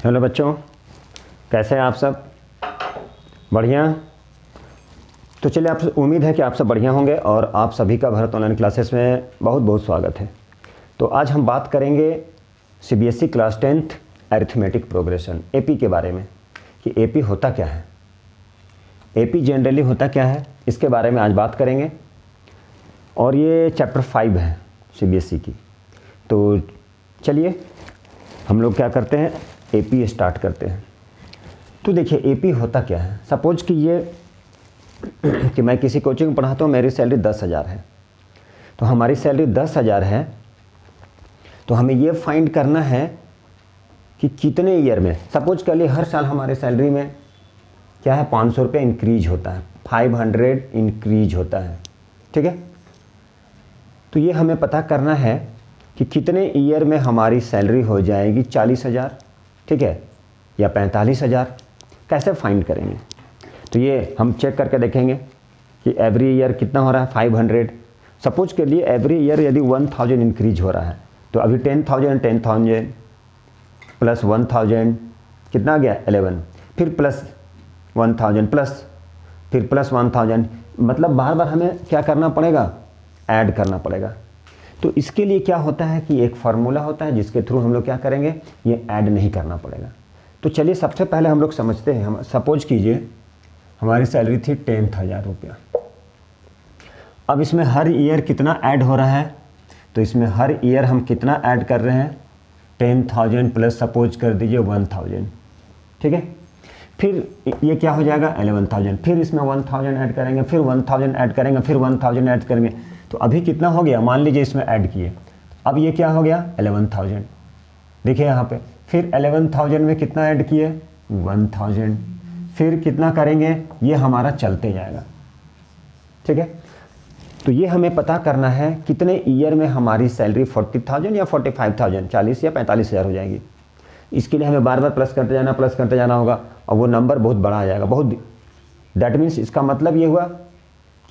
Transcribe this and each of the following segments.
Hello बच्चों, कैसे हैं आप सब? बढ़िया। तो चलिए, आप उम्मीद है कि आप सब बढ़िया होंगे और आप सभी का भारत ऑनलाइन क्लासेस में बहुत बहुत स्वागत है। तो आज हम बात करेंगे CBSE class 10th arithmetic progression AP के बारे में कि एपी होता क्या है, एपी जनरली होता क्या है, इसके बारे में आज बात करेंगे। और ये चैप्टर 5 है सीबीएसई की। तो चलिए हम लोग क्या करते हैं, एपी स्टार्ट करते हैं। तो देखिए एपी होता क्या है। सपोज कि ये कि मैं किसी कोचिंग में पढ़ाता हूँ, मेरी सैलरी 10,000 है। तो हमारी सैलरी 10,000 है, तो हमें ये फाइंड करना है कि कितने ईयर में, सपोज कर लिए हर साल हमारे सैलरी में क्या है 500 रुपये इंक्रीज होता है, 500 इंक्रीज होता है, ठीक है। तो ये हमें पता करना है कि कितने ईयर में हमारी सैलरी हो जाएगी 40,000, ठीक है, या 45,000। कैसे फाइंड करेंगे? तो ये हम चेक करके देखेंगे कि एवरी ईयर कितना हो रहा है 500। सपोज के लिए एवरी ईयर यदि 1000 इंक्रीज हो रहा है, तो अभी 10,000 प्लस 1000 कितना आ गया 11, फिर प्लस 1000 प्लस फिर प्लस 1000, मतलब बार बार हमें क्या करना पड़ेगा, ऐड करना पड़ेगा। तो इसके लिए क्या होता है कि एक फार्मूला होता है जिसके थ्रू हम लोग क्या करेंगे, ये ऐड नहीं करना पड़ेगा। तो चलिए सबसे पहले हम लोग समझते हैं। हम सपोज कीजिए हमारी सैलरी थी 10,000 रुपया। अब इसमें हर ईयर कितना ऐड हो रहा है, तो इसमें हर ईयर हम कितना ऐड कर रहे हैं, 10,000 प्लस सपोज कर दीजिए 1000, ठीक है। फिर ये क्या हो जाएगा 11,000, फिर इसमें 1000 ऐड करेंगे, फिर 1000 ऐड करेंगे, फिर 1000 ऐड करेंगे। तो अभी कितना हो गया, मान लीजिए इसमें ऐड किए, अब ये क्या हो गया 11,000, देखिए यहाँ पे। फिर 11,000 में कितना ऐड किए 1000, फिर कितना करेंगे, ये हमारा चलते जाएगा, ठीक है। तो ये हमें पता करना है कितने ईयर में हमारी सैलरी 40,000 या 45,000, 40 या 45,000 हो जाएगी। इसके लिए हमें बार बार प्लस करते जाना होगा और वो नंबर बहुत बड़ा आ जाएगा, बहुत। दैट मीन्स इसका मतलब ये हुआ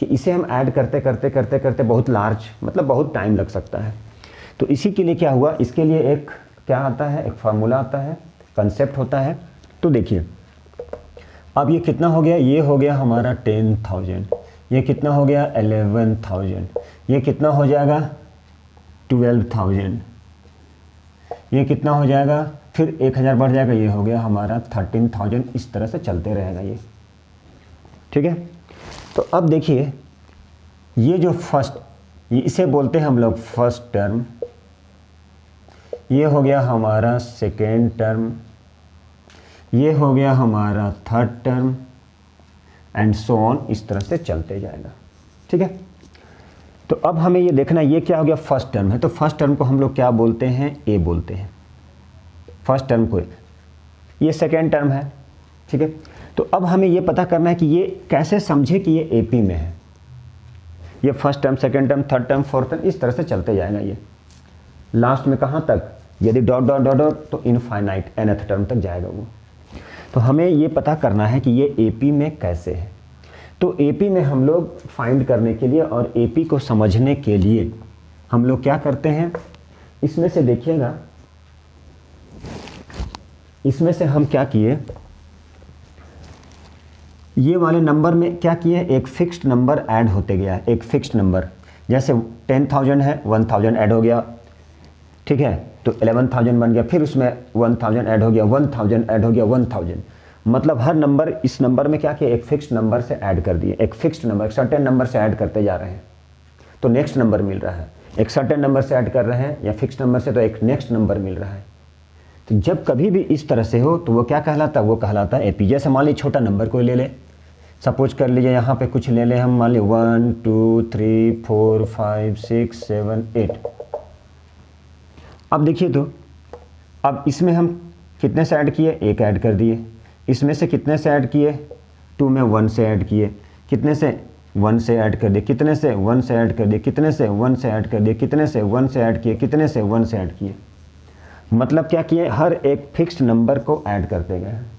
कि इसे हम ऐड करते करते बहुत लार्ज, मतलब बहुत टाइम लग सकता है। तो इसी के लिए क्या हुआ, इसके लिए एक क्या आता है, एक फार्मूला आता है, कंसेप्ट होता है। तो देखिए अब ये कितना हो गया, ये हो गया हमारा 10,000, ये कितना हो गया 11,000, ये कितना हो जाएगा 12,000, ये कितना हो जाएगा, फिर 1000 बढ़ जाएगा, ये हो गया हमारा 13,000। इस तरह से चलते रहेगा ये, ठीक है। तो अब देखिए ये जो फर्स्ट, इसे बोलते हैं हम लोग फर्स्ट टर्म, ये हो गया हमारा सेकेंड टर्म, ये हो गया हमारा third term, and so on, इस तरह से चलते जाएगा, ठीक है। तो अब हमें ये देखना, ये क्या हो गया फर्स्ट टर्म है, तो फर्स्ट टर्म को हम लोग क्या बोलते हैं, ए बोलते हैं फर्स्ट टर्म को। ये सेकेंड टर्म है, ठीक है। तो अब हमें ये पता करना है कि ये कैसे समझे कि ये एपी में है। ये first term, second term, third term, fourth term, इस तरह से चलते जाएगा ये। लास्ट में कहाँ तक, यदि डॉट डॉट डॉट डॉट तो इनफाइनाइट nth टर्म तक जाएगा वो। तो हमें ये पता करना है कि ये एपी में कैसे है। तो एपी में हम लोग फाइंड करने के लिए और एपी को समझने के लिए हम लोग क्या करते हैं, इसमें से देखिएगा, इसमें से हम क्या किए, ये वाले नंबर में क्या किए, एक फिक्स्ड नंबर ऐड होते गया है, एक फिक्स्ड नंबर। जैसे 10,000 है, 1000 ऐड हो गया, ठीक है, तो 11,000 बन गया, फिर उसमें 1000 ऐड हो गया, 1000 ऐड हो गया, 1000। मतलब हर नंबर, इस नंबर में क्या किया, एक फिक्स्ड नंबर से ऐड कर दिए, एक फिक्स्ड नंबर, एक सर्टेन नंबर से ऐड करते जा रहे हैं तो नेक्स्ट नंबर मिल रहा है। एक सर्टेन नंबर से ऐड कर रहे हैं या फिक्स्ड नंबर से, तो एक नेक्स्ट नंबर मिल रहा है। तो जब कभी भी इस तरह से हो तो वो क्या कहलाता है, वो कहलाता है एपी। जैसे मान लीजिए छोटा नंबर को ले ले, सपोज कर लीजिए यहाँ पे कुछ ले ले हम, मान लीजिए 1 2 3 4 5 6 7 8। अब देखिए तो अब इसमें हम कितने से ऐड किए, एक ऐड कर दिए। इसमें से कितने से ऐड किए, 2 में 1 से ऐड किए, कितने से 1 से ऐड कर दिए, कितने से 1 से ऐड कर दिए, कितने से 1 से ऐड कर दिए, कितने से 1 से ऐड किए, कितने से 1 से ऐड किए। मतलब क्या किए, हर एक फिक्स्ड नंबर को ऐड करते गए हैं।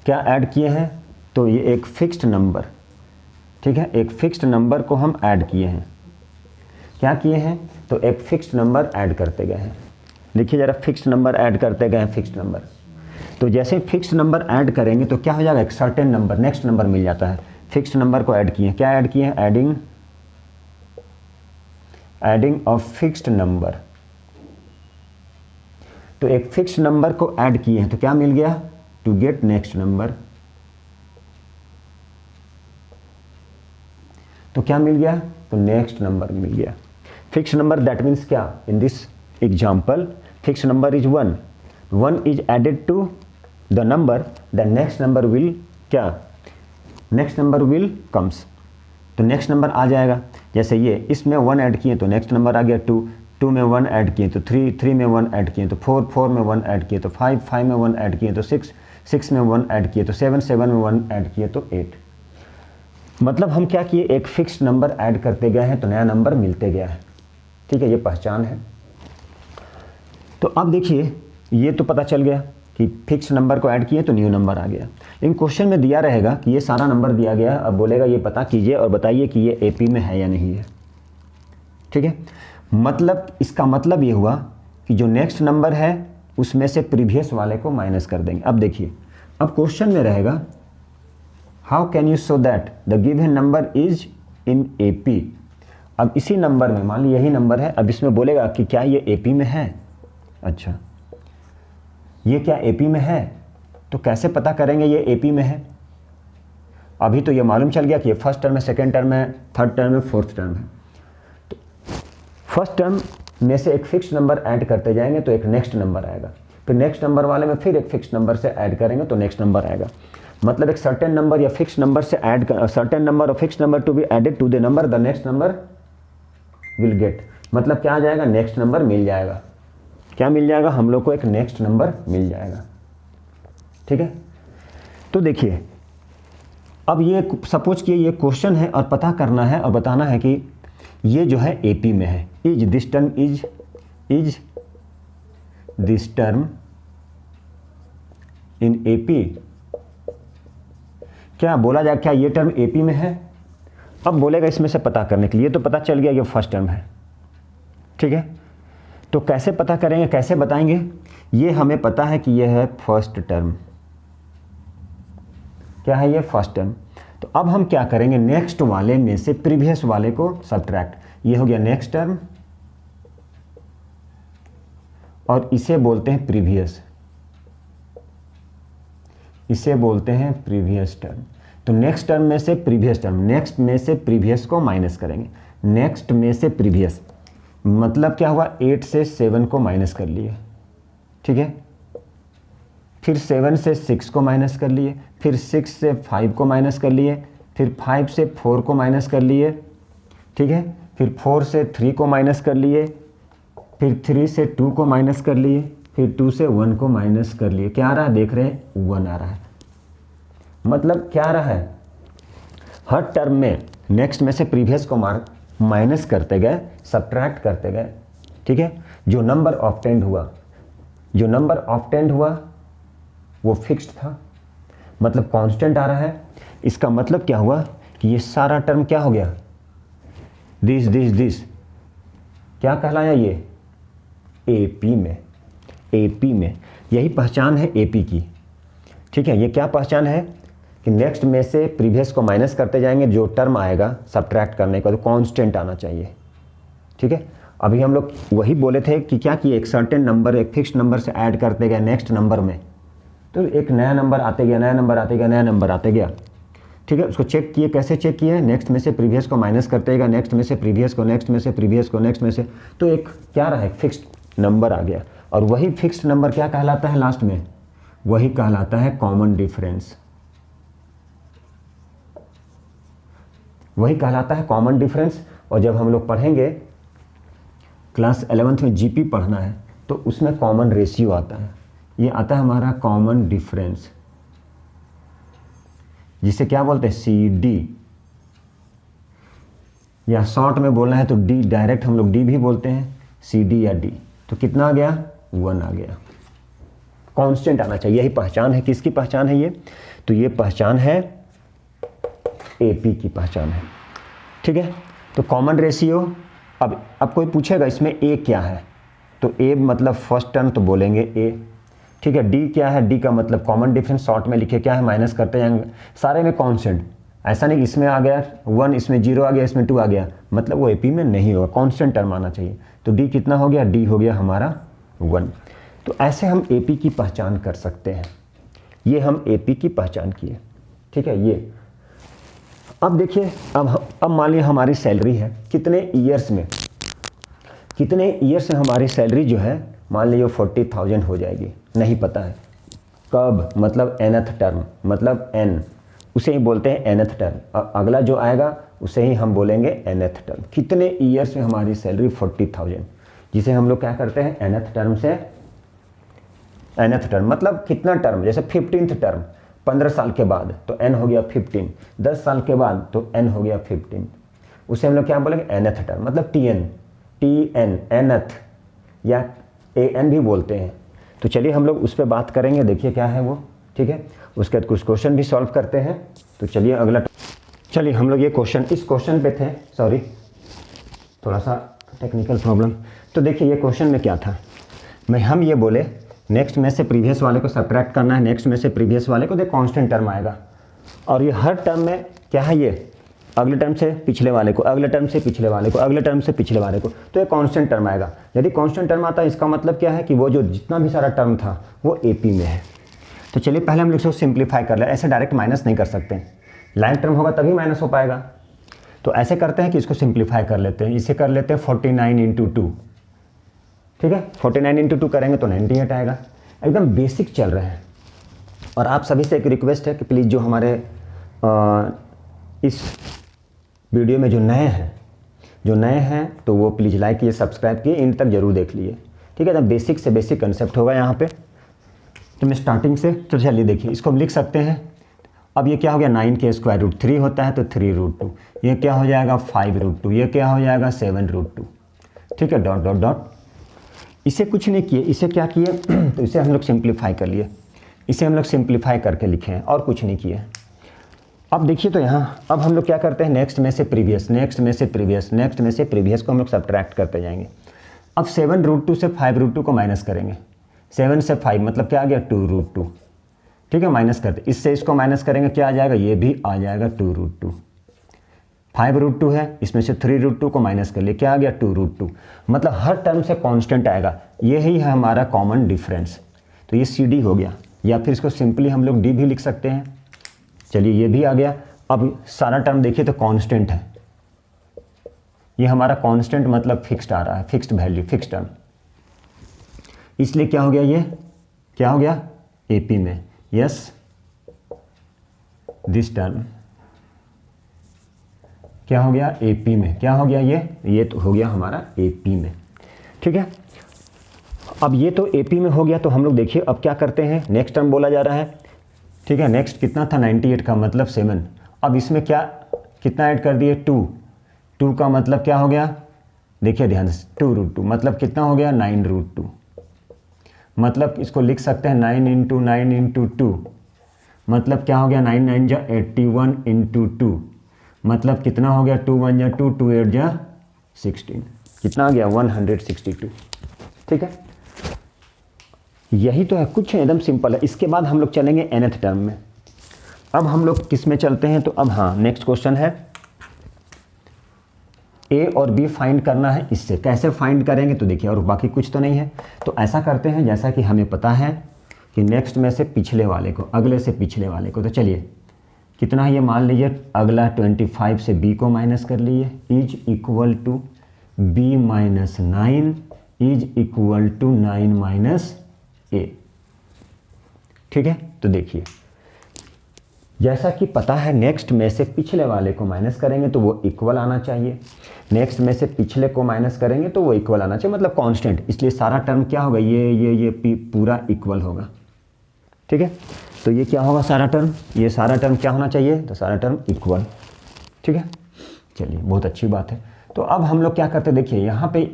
क्या ऐड किए हैं, तो ये एक फिक्स्ड नंबर, ठीक है, एक फिक्स्ड नंबर को हम ऐड किए हैं। क्या किए हैं, तो एक फिक्स्ड नंबर ऐड करते गए हैं। देखिए ज़रा, फिक्स्ड नंबर ऐड करते गए फिक्स्ड नंबर, तो जैसे फिक्स्ड नंबर ऐड करेंगे तो क्या हो जाएगा, एक सर्टेन नंबर नेक्स्ट नंबर मिल जाता है। फिक्स्ड नंबर को ऐड किए, क्या ऐड किए हैं, एडिंग ऑफ फिक्स्ड नंबर। तो एक फिक्स्ड नंबर को ऐड किए हैं तो क्या मिल गया, टू गेट नेक्स्ट नंबर। तो क्या मिल गया, तो नेक्स्ट नंबर मिल गया। फिक्स्ड नंबर दैट मीन्स क्या, in this example fixed number is 1, 1 is added to the number, the next number will क्या, नेक्स्ट नंबर विल कम्स, तो नेक्स्ट नंबर आ जाएगा। जैसे ये इसमें 1 ऐड किए तो नेक्स्ट नंबर आ गया 2, 2 में 1 ऐड किए तो 3, 3 में 1 ऐड किए तो 4, 4 में 1 ऐड किए तो 5, 5 में 1 ऐड किए तो 6, 6 में 1 ऐड किए तो 7, 7 में 1 ऐड किए तो 8। मतलब हम क्या किए, एक फिक्स्ड नंबर ऐड करते गए हैं तो नया नंबर मिलते गया है। ठीक है, ये पहचान है। तो अब देखिए, ये तो पता चल गया कि फिक्स नंबर को ऐड किए तो न्यू नंबर आ गया। लेकिन क्वेश्चन में दिया रहेगा कि ये सारा नंबर दिया गया है, अब बोलेगा ये पता कीजिए और बताइए कि ये एपी में है या नहीं है। ठीक है, मतलब इसका मतलब ये हुआ कि जो नेक्स्ट नंबर है उसमें से प्रीवियस वाले को माइनस कर देंगे। अब देखिए, अब क्वेश्चन में रहेगा how can you show that the given number is in AP. अब इसी नंबर में मान ली यही नंबर है, अब इसमें बोलेगा कि क्या ये एपी में है। अच्छा, ये क्या एपी में है, तो कैसे पता करेंगे ये एपी में है। अभी तो ये मालूम चल गया कि ये फर्स्ट टर्म है, सेकेंड टर्म है, थर्ड टर्म है, फोर्थ टर्म है। तो फर्स्ट टर्म में से एक फिक्स नंबर ऐड करते जाएंगे तो एक नेक्स्ट नंबर आएगा, फिर नेक्स्ट नंबर वाले में फिर एक फिक्स नंबर से ऐड करेंगे तो नेक्स्ट नंबर आएगा। मतलब एक सर्टेन नंबर या फिक्स नंबर से ऐड कर, सर्टेन नंबर और fix number to be added to the number, the next number will get. मतलब क्या आ जाएगा, नेक्स्ट नंबर मिल जाएगा। क्या मिल जाएगा, हम लोग को एक नेक्स्ट नंबर मिल जाएगा। ठीक है, तो देखिए, अब ये सपोज किए ये क्वेश्चन है और पता करना है और बताना है कि ये जो है एपी में है। Is this term is this term in AP. क्या बोला जाए, क्या ये टर्म एपी में है। अब बोलेगा इसमें से पता करने के लिए, तो पता चल गया ये फर्स्ट टर्म है। ठीक है, तो कैसे पता करेंगे, कैसे बताएंगे, ये हमें पता है कि ये है फर्स्ट टर्म। क्या है ये, फर्स्ट टर्म। तो अब हम क्या करेंगे, नेक्स्ट वाले में से प्रीवियस वाले को सब्ट्रैक्ट। ये हो गया नेक्स्ट टर्म और इसे बोलते हैं प्रीवियस, इसे बोलते हैं प्रीवियस टर्म। तो नेक्स्ट टर्म में से प्रीवियस टर्म, नेक्स्ट में से प्रीवियस को माइनस करेंगे। नेक्स्ट में से प्रीवियस मतलब क्या हुआ, 8 से 7 को माइनस कर लिए। ठीक है, फिर 7 से 6 को माइनस कर लिए, फिर 6 से 5 को माइनस कर लिए, फिर 5 से 4 को माइनस कर लिए। ठीक है, फिर 4 से 3 को माइनस कर लिए, फिर 3 से 2 को माइनस कर लिए, फिर 2 से 1 को माइनस कर लिए। क्या आ रहा है, देख रहे हैं, 1 आ रहा है। मतलब क्या आ रहा है, हर टर्म में नेक्स्ट में से प्रीवियस को माइनस करते गए, सब्ट्रैक्ट करते गए। ठीक है, जो नंबर ऑब्टेंड हुआ, जो नंबर ऑब्टेंड हुआ वो फिक्स्ड था, मतलब कांस्टेंट आ रहा है। इसका मतलब क्या हुआ कि ये सारा टर्म क्या हो गया, दिस क्या कहलाया, ये एपी में, एपी में। यही पहचान है एपी की। ठीक है, ये क्या पहचान है कि नेक्स्ट में से प्रीवियस को माइनस करते जाएंगे, जो टर्म आएगा सब्ट्रैक्ट करने का तो कांस्टेंट आना चाहिए। ठीक है, अभी हम लोग वही बोले थे कि क्या किए, एक सर्टेन नंबर एक फिक्स्ड नंबर से ऐड करते गए नेक्स्ट नंबर में, तो एक नया नंबर आते गया, नया नंबर आते गया, नया नंबर आते गया। ठीक है, उसको चेक किए, कैसे चेक किए, नेक्स्ट में से प्रीवियस को माइनस करते गया, नेक्स्ट में से प्रीवियस को, नेक्स्ट में से प्रीवियस को, नेक्स्ट में से, तो एक क्या रहा है, फिक्स्ड नंबर आ गया। और वही फिक्स्ड नंबर क्या कहलाता है लास्ट में, वही कहलाता है कॉमन डिफरेंस, वही कहलाता है कॉमन डिफरेंस। और जब हम लोग पढ़ेंगे क्लास 11th में जीपी पढ़ना है तो उसमें कॉमन रेशियो आता है, ये आता है हमारा कॉमन डिफरेंस, जिसे क्या बोलते हैं, CD, या शॉर्ट में बोलना है तो D, डायरेक्ट हम लोग D भी बोलते हैं, CD या D। तो कितना आ गया, 1 आ गया। कांस्टेंट आना चाहिए, यही पहचान है। किसकी पहचान है ये, तो ये पहचान है एपी की पहचान है। ठीक है, तो कॉमन रेशियो। अब कोई पूछेगा इसमें ए क्या है, तो ए मतलब फर्स्ट टर्म तो बोलेंगे ए, ठीक है। डी क्या है, डी का मतलब कॉमन डिफरेंस, शॉर्ट में लिखे क्या है, माइनस करते जाएंगे, सारे में कांस्टेंट, ऐसा नहीं इसमें आ गया 1, इसमें 0 आ गया, इसमें 2 आ गया, मतलब वो एपी में नहीं होगा, कांस्टेंट टर्म आना चाहिए। तो डी कितना हो गया, डी हो गया हमारा 1। तो ऐसे हम एपी की पहचान कर सकते हैं, ये हम एपी की पहचान किए, ठीक है। ये अब देखिए, अब मान लीजिए हमारी सैलरी है, कितने ईयर्स में हमारी सैलरी जो है मान लीजिए 40,000 हो जाएगी, नहीं पता है कब, मतलब nth टर्म, मतलब n, उसे ही बोलते हैं nth टर्म। अगला जो आएगा उसे ही हम बोलेंगे nth टर्म। कितने ईयर्स में हमारी सैलरी 40,000, जिसे हम लोग क्या करते हैं nth टर्म से, nth टर्म मतलब कितना टर्म, जैसे 15th टर्म 15 साल के बाद तो n हो गया 15, 10 साल के बाद तो n हो गया 15, उसे हम लोग क्या बोलेंगे nth टर्म, मतलब tn nth या an भी बोलते हैं। तो चलिए हम लोग उस पर बात करेंगे, देखिए क्या है वो, ठीक है। उसके बाद कुछ क्वेश्चन भी सॉल्व करते हैं। तो चलिए अगला, चलिए हम लोग ये क्वेश्चन, इस क्वेश्चन पे थे, सॉरी थोड़ा सा टेक्निकल प्रॉब्लम। तो देखिए ये क्वेश्चन में क्या था, हम ये बोले नेक्स्ट में से प्रीवियस वाले को सब्ट्रैक्ट करना है, नेक्स्ट में से प्रीवियस वाले को, देख कांस्टेंट टर्म आएगा, और ये हर टर्म में क्या है, ये अगले टर्म से पिछले वाले को, अगले टर्म से पिछले वाले को, अगले टर्म से पिछले वाले को, तो ये कांस्टेंट टर्म आएगा। यदि कांस्टेंट टर्म आता है इसका मतलब क्या है कि वो जो जितना भी सारा टर्म था वो एपी में है। तो चलिए पहले हम लोग इसको सिंप्लीफाई कर ले, ऐसे डायरेक्ट माइनस नहीं कर सकते, लाइन टर्म होगा तभी माइनस हो पाएगा। तो ऐसे करते हैं कि इसको सिंप्लीफाई कर लेते हैं, इसे कर लेते हैं 49 × 2, ठीक है। 49 × 2 करेंगे तो 98 आएगा। एकदम बेसिक चल रहे हैं। और आप सभी से एक रिक्वेस्ट है कि प्लीज़ जो हमारे इस वीडियो में जो नए हैं तो वो प्लीज़ लाइक कीजिए, सब्सक्राइब कीजिए, इन तक जरूर देख लीजिए, ठीक है। एकदम बेसिक से बेसिक कंसेप्ट होगा यहाँ पे। तो मैं स्टार्टिंग से, तो चलिए देखिए, इसको हम लिख सकते हैं। अब ये क्या हो गया, 9 के स्क्वायर रूट 3 होता है तो 3√2, ये क्या हो जाएगा 5√2, ये क्या हो जाएगा 7√2, ठीक है। डॉट डॉट डॉट, इसे कुछ नहीं किए, इसे क्या किए तो इसे हम लोग सिंप्लीफाई कर लिए, इसे हम लोग सिंप्लीफाई करके लिखे हैं और कुछ नहीं किए। अब देखिए तो यहाँ अब हम लोग क्या करते हैं, नेक्स्ट में से प्रीवियस, नेक्स्ट में से प्रीवियस, नेक्स्ट में से प्रीवियस को हम लोग सब्ट्रैक्ट करते जाएंगे। अब 7√2 से 5√2 को माइनस करेंगे, 7 से 5 मतलब क्या आ गया 2√2, ठीक है, माइनस करते, इससे इसको माइनस करेंगे क्या आ जाएगा, ये भी आ जाएगा 2√2। 5√2 है, इसमें से 3√2 को माइनस कर लिए, क्या आ गया 2√2, मतलब हर टर्म से कांस्टेंट आएगा, यही है हमारा कॉमन डिफरेंस। तो ये सी डी हो गया, या फिर इसको सिंपली हम लोग डी भी लिख सकते हैं। चलिए ये भी आ गया। अब सारा टर्म देखिए तो कांस्टेंट है, ये हमारा कांस्टेंट मतलब फिक्स्ड आ रहा है, फिक्स्ड वैल्यू, फिक्स्ड टर्म, इसलिए क्या हो गया, ये क्या हो गया एपी में, यस दिस टर्म क्या हो गया एपी में, क्या हो गया ये तो हो गया हमारा एपी में, ठीक है। अब ये तो एपी में हो गया। तो हम लोग देखिए अब क्या करते हैं, नेक्स्ट टर्म बोला जा रहा है, ठीक है। नेक्स्ट कितना था 98 का मतलब 7, अब इसमें क्या कितना ऐड कर दिए 2 का मतलब क्या हो गया, देखिए ध्यान से 2√2 मतलब कितना हो गया 9√2, मतलब इसको लिख सकते हैं 9 × 9 × 2, मतलब क्या हो गया 9 9 जा 81 × 2, मतलब कितना हो गया 2 1 जा 2, 2 8 जा 16, कितना आ गया 162, ठीक है। यही तो है, कुछ एकदम सिंपल है। इसके बाद हम लोग चलेंगे nth टर्म में। अब हम लोग किस में चलते हैं, तो अब हाँ नेक्स्ट क्वेश्चन है ए और बी फाइंड करना है। इससे कैसे फाइंड करेंगे तो देखिए, और बाकी कुछ तो नहीं है। तो ऐसा करते हैं जैसा कि हमें पता है कि नेक्स्ट में से पिछले वाले को, अगले से पिछले वाले को, तो चलिए कितना है ये मान लीजिए, अगला 25 से b को माइनस कर लिए, is equal to b - 9 is equal to 9 - a, ठीक है। तो देखिए जैसा कि पता है नेक्स्ट में से पिछले वाले को माइनस करेंगे तो वो इक्वल आना चाहिए, नेक्स्ट में से पिछले को माइनस करेंगे तो वो इक्वल आना चाहिए, मतलब कांस्टेंट, इसलिए सारा टर्म क्या होगा, ये पूरा इक्वल होगा, ठीक है। तो ये क्या होगा सारा टर्म, ये सारा टर्म क्या होना चाहिए, तो सारा टर्म इक्वल, ठीक है। चलिए बहुत अच्छी बात है। तो अब हम लोग क्या करते हैं, देखिए यहाँ पे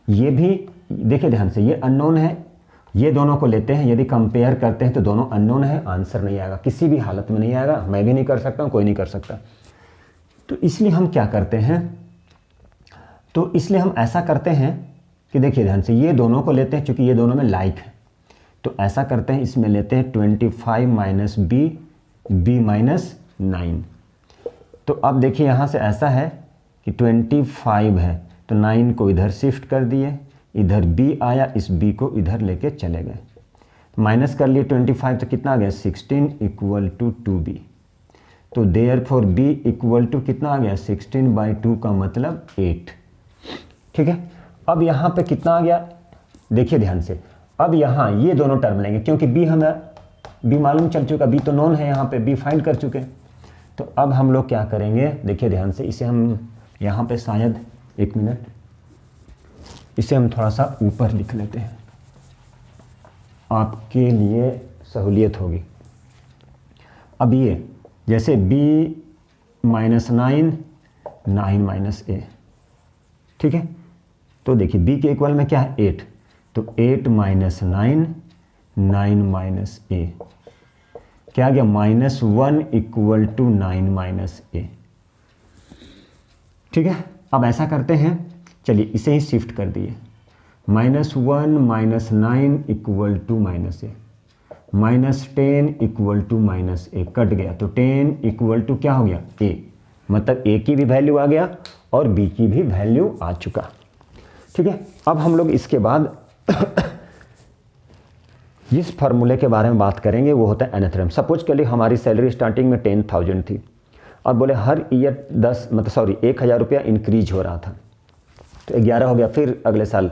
ये भी देखिए ध्यान से, ये अननोन है, ये दोनों को लेते हैं, यदि कंपेयर करते हैं तो दोनों अननोन है, आंसर नहीं आएगा, किसी भी हालत में नहीं आएगा, मैं भी नहीं कर सकता हूँ, कोई नहीं कर सकता। तो इसलिए हम क्या करते हैं, तो इसलिए हम ऐसा करते हैं कि देखिए ध्यान से ये दोनों को लेते हैं, चूँकि ये दोनों में लाइक है, तो ऐसा करते हैं, इसमें लेते हैं 25 माइनस बी, बी माइनस 9। तो अब देखिए यहाँ से ऐसा है कि 25 है तो 9 को इधर शिफ्ट कर दिए, इधर b आया, इस b को इधर लेके चले गए, माइनस कर लिए 25 तो कितना आ गया 16 इक्वल टू 2b। तो देयरफॉर b इक्वल टू कितना आ गया 16/2 का मतलब 8। ठीक है, अब यहाँ पे कितना आ गया देखिए ध्यान से, अब यहाँ ये दोनों टर्म लेंगे क्योंकि b हमें b मालूम चल चुका, b तो नॉन है, यहाँ पे b फाइंड कर चुके। तो अब हम लोग क्या करेंगे देखिए ध्यान से, इसे हम यहाँ पे शायद एक मिनट, इसे हम थोड़ा सा ऊपर लिख लेते हैं, आपके लिए सहूलियत होगी। अब ये जैसे b माइनस 9, 9 माइनस a, ठीक है, तो देखिए b के इक्वल में क्या है 8, तो 8 माइनस 9, 9 माइनस a, क्या आ गया -1 इक्वल टू 9 माइनस a। ठीक है, अब ऐसा करते हैं, चलिए इसे ही शिफ्ट कर दिए, -1 minus 9 equal to -a, -10 equal to -a, cut गया, तो 10 इक्वल टू क्या हो गया a, मतलब a की भी वैल्यू आ गया और b की भी वैल्यू आ चुका। ठीक है, अब हम लोग इसके बाद जिस फार्मूले के बारे में बात करेंगे वो होता है nth टर्म। सपोज के लिए हमारी सैलरी स्टार्टिंग में 10,000 थी और बोले हर ईयर 1,000 रुपया इंक्रीज हो रहा था, तो 11 हो गया, फिर अगले साल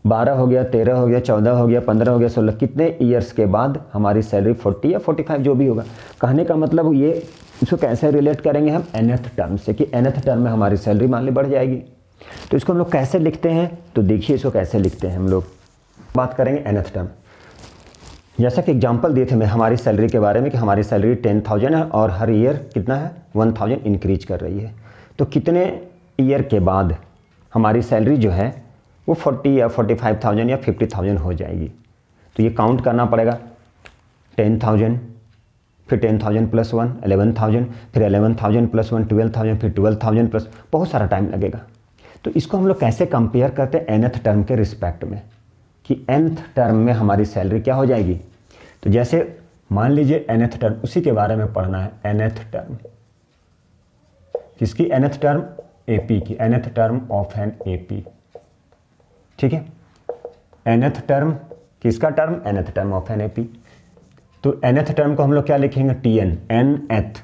12 हो गया, 13 हो गया, 14 हो गया, 15 हो गया, 16, कितने ईयर्स के बाद हमारी सैलरी 40 या 45 जो भी होगा। कहने का मतलब ये, इसको कैसे रिलेट करेंगे हम nth टर्म से, कि nth टर्म में हमारी सैलरी मान ली बढ़ जाएगी। तो इसको हम लोग कैसे लिखते हैं, तो देखिए इसको कैसे लिखते हैं हम लोग, बात करेंगे nth टर्म। जैसा कि एग्जांपल दिए थे मैं हमारी सैलरी के बारे में कि हमारी सैलरी 10,000 है और हर ईयर कितना है 1,000 इंक्रीज कर रही है, तो कितने ईयर के बाद हमारी सैलरी जो है वो 40 या 45,000 या 50,000 हो जाएगी। तो ये काउंट करना पड़ेगा, 10,000 फिर 10,000 प्लस 1 11,000, फिर 11,000 प्लस 1 12,000, फिर 12,000 प्लस, बहुत सारा टाइम लगेगा। तो इसको हम लोग कैसे कंपेयर करते हैं nth टर्म के रिस्पेक्ट में, कि nth टर्म में हमारी सैलरी क्या हो जाएगी। तो जैसे मान लीजिए nth टर्म, उसी के बारे में पढ़ना है, nth टर्म किसकी, nth टर्म AP की, nth term of an AP। ठीक है, nth टर्म किसका term, nth term of an AP। तो nth टर्म को हम लोग क्या लिखेंगे TN, nth,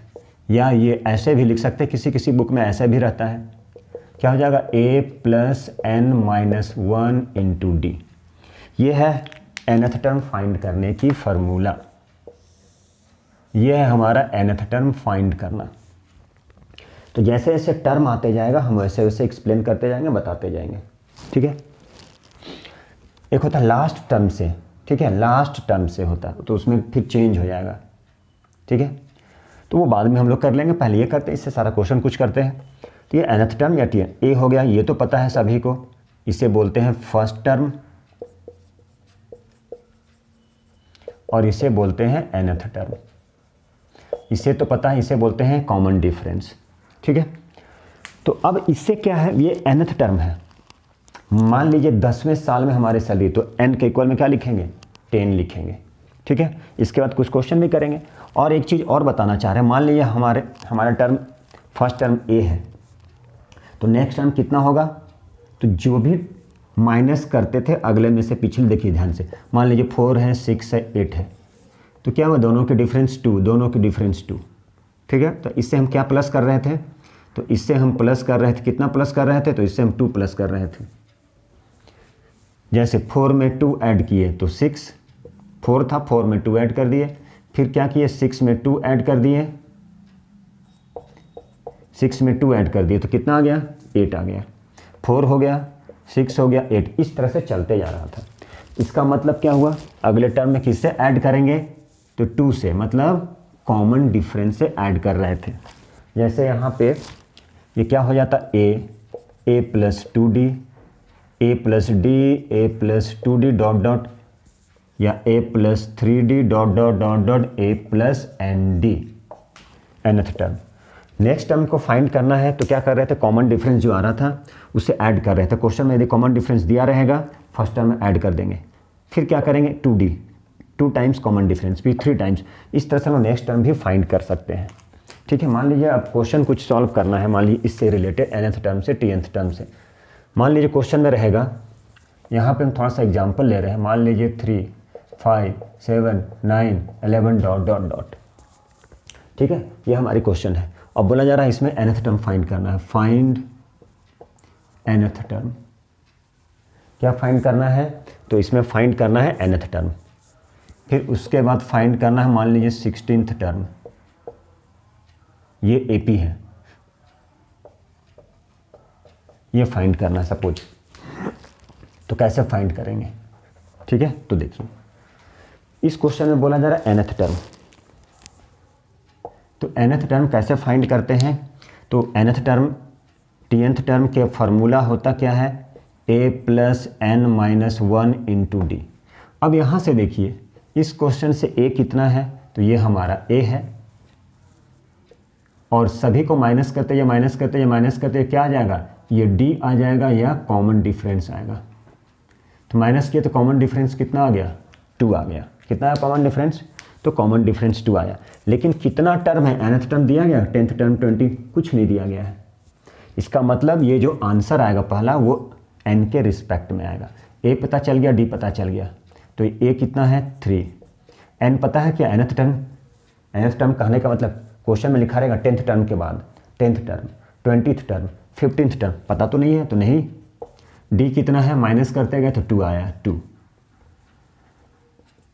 या ये ऐसे भी लिख सकते हैं, किसी किसी बुक में ऐसा भी रहता है, क्या हो जाएगा A plus N minus 1 into D। ये है nth टर्म फाइंड करने की फार्मूला, ये है हमारा nth टर्म फाइंड करना। तो जैसे जैसे टर्म आते जाएगा हम वैसे वैसे एक्सप्लेन करते जाएंगे, बताते जाएंगे। ठीक है, एक होता है लास्ट टर्म से, ठीक है, लास्ट टर्म से होता है, तो उसमें फिर चेंज हो जाएगा। ठीक है, तो वो बाद में हम लोग कर लेंगे, पहले ये करते हैं, इससे सारा क्वेश्चन कुछ करते हैं। तो ये nth टर्म या TN, A हो गया, ये तो पता है सभी को, इसे बोलते हैं फर्स्ट टर्म और इसे बोलते हैं nth टर्म, इसे तो पता है, इसे बोलते हैं कॉमन डिफरेंस। ठीक है, तो अब इससे क्या है, ये nth टर्म है, मान लीजिए 10वें साल में हमारे सैलरी, तो n के इक्वल में क्या लिखेंगे 10 लिखेंगे। ठीक है, इसके बाद कुछ क्वेश्चन भी करेंगे। और एक चीज़ और बताना चाह रहे हैं, मान लीजिए हमारा टर्म फर्स्ट टर्म A है, तो नेक्स्ट टर्म कितना होगा, तो जो भी माइनस करते थे अगले में से पिछले, देखिए ध्यान से, मान लीजिए 4 है, 6 है, 8 है, तो क्या हुआ दोनों के डिफरेंस 2, दोनों के डिफरेंस 2। ठीक है, तो इससे हम क्या प्लस कर रहे थे, तो इससे हम प्लस कर रहे थे, कितना प्लस कर रहे थे, तो इससे हम 2 प्लस कर रहे थे। जैसे 4 में 2 ऐड किए तो 6, 4 था, 4 में 2 ऐड कर दिए, फिर क्या किए 6 में 2 ऐड कर दिए, 6 में 2 ऐड कर दिए, तो कितना आ गया 8 आ गया, 4 हो गया, 6 हो गया, 8, इस तरह से चलते जा रहा था। इसका मतलब क्या हुआ, अगले टर्म में किससे ऐड करेंगे, तो 2 से, मतलब कॉमन डिफरेंस से ऐड कर रहे थे। जैसे यहाँ पे ये क्या हो जाता, a plus 2d, a plus d, a plus 2d dot dot, या a plus 3d dot dot dot dot, a plus nd, nth term. Next term को फाइंड करना है तो क्या कर रहे थे, कॉमन डिफरेंस जो आ रहा था उससे ऐड कर रहे थे। क्वेश्चन में यदि कॉमन डिफरेंस दिया रहेगा फर्स्ट टर्म में ऐड कर देंगे, फिर क्या करेंगे 2d 2 टाइम्स कॉमन डिफरेंस, फिर 3 टाइम्स। इस तरह से हम नेक्स्ट टर्म भी फाइंड कर सकते हैं। ठीक है, मान लीजिए अब क्वेश्चन कुछ सॉल्व करना है, मान लीजिए इससे रिलेटेड nth टर्म से tnth टर्म से। मान लीजिए क्वेश्चन में रहेगा, यहाँ पे हम थोड़ा सा एग्जांपल ले रहे हैं, मान लीजिए 3, 5, 7, 9, 11 डॉट डॉट डॉट। ठीक है, ये हमारी क्वेश्चन है। अब बोला जा रहा है इसमें nth टर्म फाइंड करना है, फाइंड nth टर्म। क्या फाइंड करना है, तो इसमें फाइंड करना है nth टर्म, फिर उसके बाद फाइंड करना है मान लीजिए 16th टर्म, ये AP है, ये फाइंड करना है सपोज। तो कैसे फाइंड करेंगे, ठीक है, तो देखिए इस क्वेश्चन में बोला जा रहा है nth टर्म। तो nth टर्म कैसे फाइंड करते हैं, तो nth टर्म tnth टर्म के फॉर्मूला होता क्या है, a + n - 1 × d। अब यहाँ से देखिए इस क्वेश्चन से a कितना है, तो ये हमारा a है, और सभी को माइनस करते या माइनस करते या माइनस करते क्या आ जाएगा, ये d आ जाएगा या कॉमन डिफरेंस आएगा। तो माइनस किया तो कॉमन डिफरेंस कितना आ गया, 2 आ गया। कितना है कॉमन डिफरेंस, तो कॉमन डिफरेंस 2 आया। लेकिन कितना टर्म है, nth टर्म दिया गया, 10th टर्म 20, कुछ नहीं दिया गया है। इसका मतलब ये जो आंसर आएगा पहला वो n के रिस्पेक्ट में आएगा। a पता चल गया, d पता चल गया, तो a कितना है 3, n पता है क्या nth टर्म। nth टर्म कहने का मतलब क्वेश्चन में लिखा रहेगा 10th टर्म के बाद 10th term, 20th term, 15th term, पता तो नहीं है, तो नहीं। d कितना है, माइनस करते गए तो 2 आया, 2।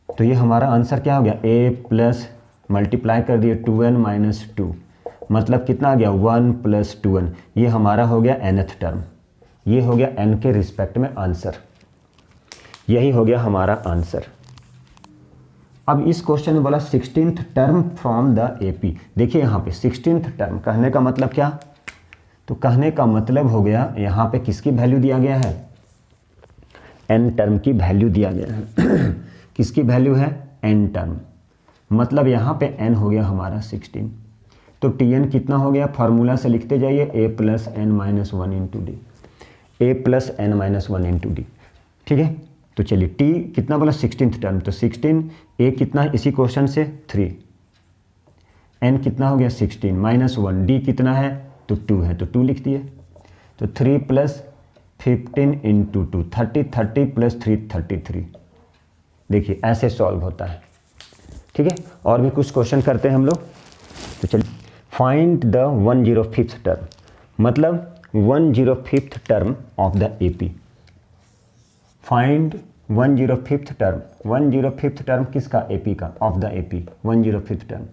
तो ये हमारा आंसर क्या हो गया, a प्लस मल्टीप्लाई कर दिए 2n - 2, मतलब कितना आ गया 1 + 2n। ये हमारा हो गया nth टर्म, ये हो गया n के रिस्पेक्ट में आंसर, यही हो गया हमारा आंसर। अब इस क्वेश्चन में बोला 16th term from the AP। देखिए यहाँ पे 16th टर्म कहने का मतलब क्या, तो कहने का मतलब हो गया यहाँ पे किसकी वैल्यू दिया गया है, n टर्म की वैल्यू दिया गया है। किसकी वैल्यू है, n टर्म, मतलब यहाँ पे n हो गया हमारा 16। तो tn कितना हो गया, फार्मूला से लिखते जाइए a + n - 1 × d, a + n - 1 × d। ठीक है, तो चलिए t कितना बोला 16th टर्म, तो 16, a कितना है इसी क्वेश्चन से 3, n कितना हो गया 16 - 1, d कितना है तो 2 है, तो 2 लिख दिए। तो 3 + 15 × 2 30, 30 + 3 33। देखिए ऐसे सॉल्व होता है। ठीक है, और भी कुछ क्वेश्चन करते हैं हम लोग। तो चलिए फाइंड द 105th टर्म, मतलब 105th term of the AP। Find 105th term, 105th term किसका, AP का, of the AP 105th term.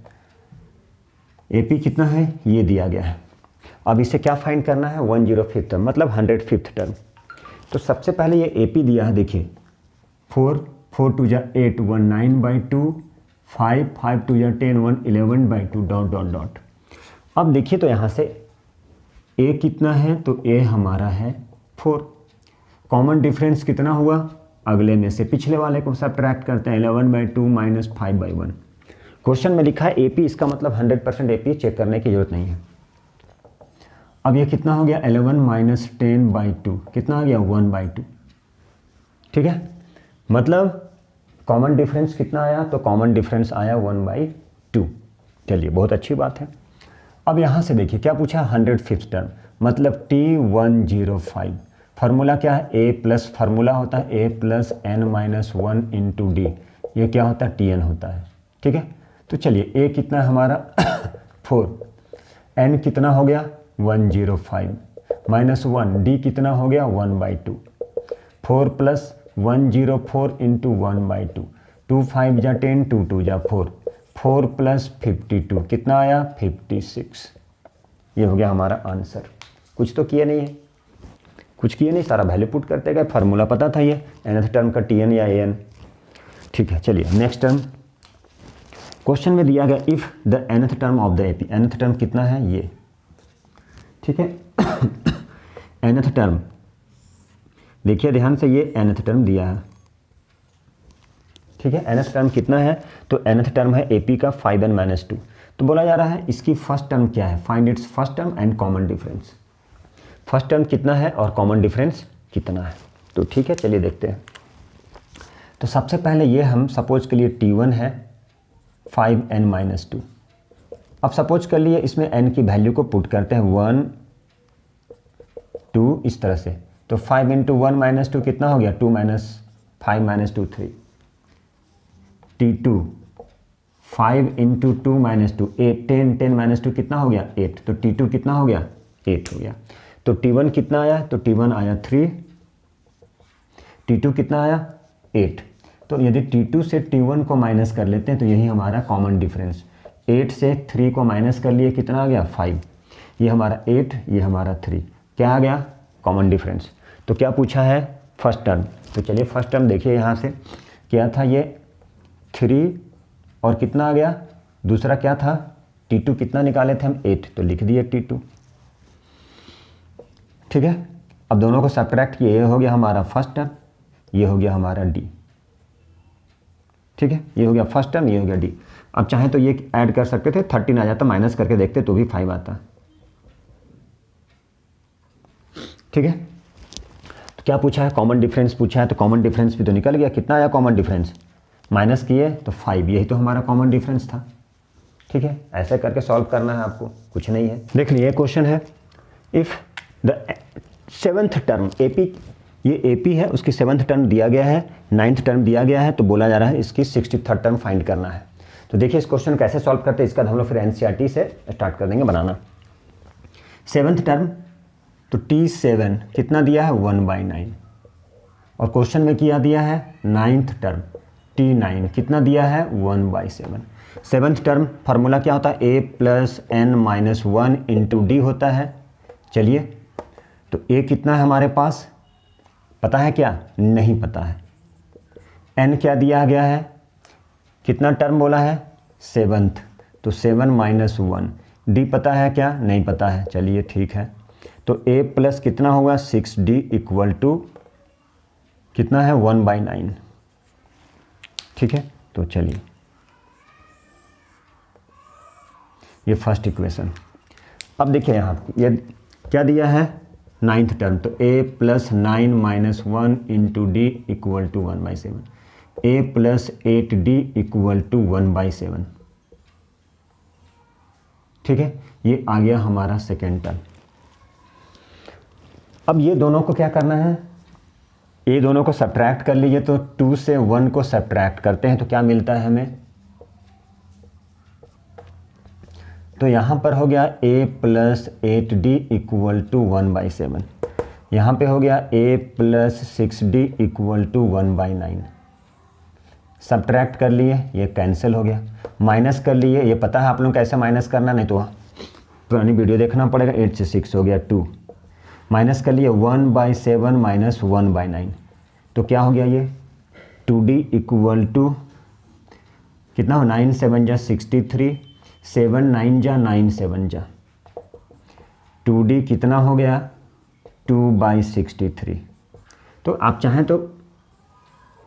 AP कितना है ये दिया गया है। अब इसे क्या फाइंड करना है, 105th टर्म मतलब 105th टर्म। तो सबसे पहले ये AP दिया है, देखिए 4, 4 × 2 = 8, 1 9/2, 5, 5 × 2 = 10, 1 11/2 डॉट डॉट डॉट। अब देखिए तो यहाँ से a कितना है, तो a हमारा है 4। कॉमन डिफरेंस कितना हुआ, अगले में से पिछले वाले को सब्ट्रैक्ट करते हैं, 11/2 - 5/1। क्वेश्चन में लिखा है AP, इसका मतलब 100% AP, चेक करने की जरूरत नहीं है। अब ये कितना हो गया 11 - 10/2, कितना आ गया 1/2। ठीक है, मतलब कॉमन डिफरेंस कितना आया, तो कॉमन डिफरेंस आया 1/2। चलिए बहुत अच्छी बात है। अब यहाँ से देखिए क्या पूछा, 105th टर्म मतलब T105। फार्मूला क्या है, a प्लस फार्मूला होता है a + n - 1 × d, ये क्या होता है Tn होता है। ठीक है, तो चलिए a कितना है हमारा 4, n कितना हो गया 105 - 1, d कितना हो गया 1/2, 4 + 104 × 1/2, 2 5 × 10, 2 2 = 4, 4 + 52 कितना आया 56। ये हो गया हमारा आंसर। कुछ तो किया नहीं है, कुछ किया नहीं, सारा वैल्यू पुट करते गए, फार्मूला पता था ये nth टर्म का Tn या An। ठीक है, चलिए नेक्स्ट टर्म। क्वेश्चन में दिया गया if the nth term of the AP, nth term कितना है ये। ठीक है nth टर्म देखिए ध्यान से, ये nth टर्म दिया है। ठीक है, nth टर्म कितना है, तो nth टर्म है AP का 5n - 2। तो बोला जा रहा है इसकी फर्स्ट टर्म क्या है, find its first term and common difference. First term कितना है और कॉमन डिफरेंस कितना है। तो ठीक है, चलिए देखते हैं। तो सबसे पहले ये हम सपोज के लिए T1 है 5n-2। अब सपोज कर लिए इसमें n की वैल्यू को पुट करते हैं 1 2 इस तरह से। तो 5 × 1 - 2 कितना हो गया, 2 - 5 - 2 3। T2 5 × 2 - 2 8 10 10 - 2 कितना हो गया 8। तो T2 कितना हो गया 8 हो गया। तो T1 कितना आया, तो T1 आया 3, T2 कितना आया 8। तो यदि T2 से T1 को माइनस कर लेते हैं तो यही हमारा कॉमन डिफरेंस। 8 से 3 को माइनस कर लिए कितना आ गया 5। ये हमारा 8, ये हमारा 3, क्या आ गया कॉमन डिफरेंस। तो क्या पूछा है फर्स्ट टर्म। तो चलिए फर्स्ट टर्म देखिए, यहाँ से क्या था ये 3 और कितना आ गया, दूसरा क्या था T2 कितना निकाले थे हम 8, तो लिख दिए T2। ठीक है, अब दोनों को सब्ट्रैक्ट किए, ये हो गया हमारा फर्स्ट टर्म, ये हो गया हमारा D। ठीक है, ये हो गया फर्स्ट टर्म, ये हो गया D। अब चाहे तो ये ऐड कर सकते थे, 13 आ जाता, माइनस करके देखते तो भी 5 आता। ठीक है, तो क्या पूछा है कॉमन डिफरेंस पूछा है, तो कॉमन डिफरेंस भी तो निकल गया। कितना आया कॉमन डिफरेंस, माइनस किए तो 5, यही तो हमारा कॉमन डिफरेंस था। ठीक है, ऐसे करके सॉल्व करना है आपको, कुछ नहीं है। देख लीजिए क्वेश्चन है, if the 7th term AP, ये AP है, उसकी 7th टर्म दिया गया है, 9th टर्म दिया गया है, तो बोला जा रहा है इसकी 63rd टर्म फाइंड करना है। तो देखिए इस क्वेश्चन कैसे सॉल्व करते हैं, इसका हम लोग फिर NCERT से स्टार्ट कर देंगे बनाना। 7th टर्म, तो T7 कितना दिया है 1/9, और क्वेश्चन में क्या दिया है 9th टर्म T9 कितना दिया है 1/7। 7th टर्म फार्मूला क्या होता है, A + n - 1 × D होता है। चलिए, तो A कितना है हमारे पास, पता है क्या, नहीं पता है। n क्या दिया गया है, कितना टर्म बोला है 7th, तो 7 - 1। D पता है क्या, नहीं पता है। चलिए ठीक है, तो A प्लस कितना होगा 6D = कितना है 1/9। ठीक है, तो चलिए ये फर्स्ट इक्वेशन। अब देखिए यहाँ ये क्या दिया है 9th टर्म, तो A + 9 - 1 × D = 1/7। A + 8D = 1/7। ठीक है, ये आ गया हमारा सेकेंड टर्म। अब ये दोनों को क्या करना है, ये दोनों को सब्ट्रैक्ट कर लीजिए। तो 2 से 1 को सब्ट्रैक्ट करते हैं तो क्या मिलता है हमें, तो यहाँ पर हो गया A + 8D = 1/7, यहाँ पे हो गया A + 6D = 1/9। सब्ट्रैक्ट कर लिए, ये कैंसिल हो गया। माइनस कर लिए, ये पता है आप लोग कैसे माइनस करना, नहीं तो पुरानी वीडियो देखना पड़ेगा। 8 से 6 हो गया 2, माइनस कर लिए 1/7 - 1/9, तो क्या हो गया ये 2D = कितना हो 9 7 जा 63, 7 9 जा 9 7 जा, 2D कितना हो गया 2/63। तो आप चाहें तो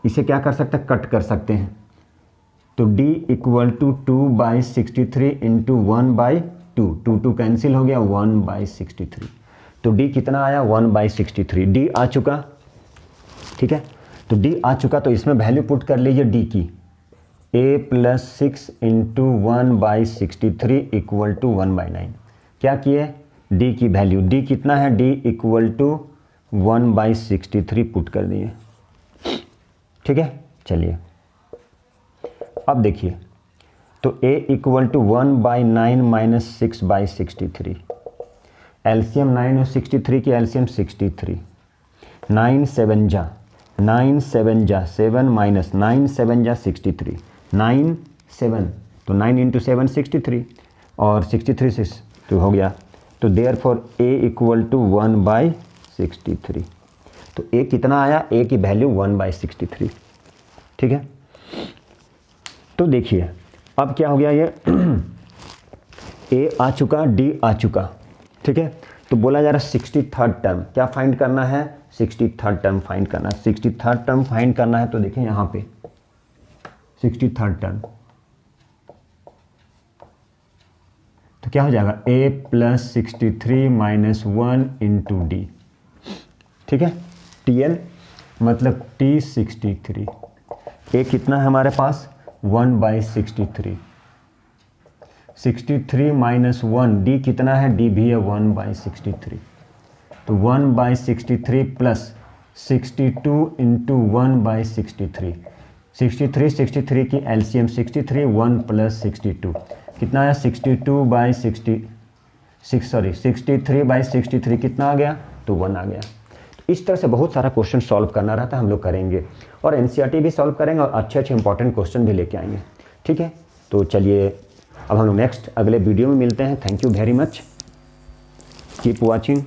इसे क्या कर सकते हैं, कट कर सकते हैं। तो D = 2/63 × 1/2, 2 कैंसिल हो गया 1/63। तो D कितना आया 1/63, D आ चुका। ठीक है, तो D आ चुका, तो इसमें वैल्यू पुट कर लीजिए D की। A + 6 × 1/63 = 1/9। क्या किए, D की वैल्यू, D कितना है, D = 1/63 पुट कर दिए। ठीक है, चलिए अब देखिए, तो A = 1/9 - 6/63, एलसीएम 9 और 63 की एलसीएम 63, 9 7 जा 9 7 जा 7 - 9 7 जा 63, 9 7, तो 9 × 7 63, और 63 से तो हो गया। तो देयरफॉर A = 1/63। तो A कितना आया, A की वैल्यू 1/63। ठीक है, तो देखिए अब क्या हो गया, ये A आ चुका, D आ चुका। ठीक है, तो बोला जा रहा है 63rd टर्म क्या फाइंड करना है, 63rd टर्म फाइंड करना है। 63rd टर्म फाइंड करना है, तो देखिए यहाँ पे 63rd टर्म, तो क्या हो जाएगा a plus 63 minus 1 into D. ठीक है, Tn मतलब T63। a कितना है हमारे पास 1/63, 63 माइनस 1, डी कितना है, डी भी है 1/63। तो 1/63 प्लस 62 इंटू 1/63, 63 की एलसीएम 63, 1 प्लस 62 कितना है 63/63 कितना आ गया, तो 1 आ गया। इस तरह से बहुत सारा क्वेश्चन सॉल्व करना रहता है, हम लोग करेंगे और एनसीईआरटी भी सॉल्व करेंगे और अच्छे अच्छे इंपॉर्टेंट क्वेश्चन भी लेके आएंगे। ठीक है, तो चलिए अब हम लोग नेक्स्ट अगले वीडियो में मिलते हैं। Thank you very much, keep watching.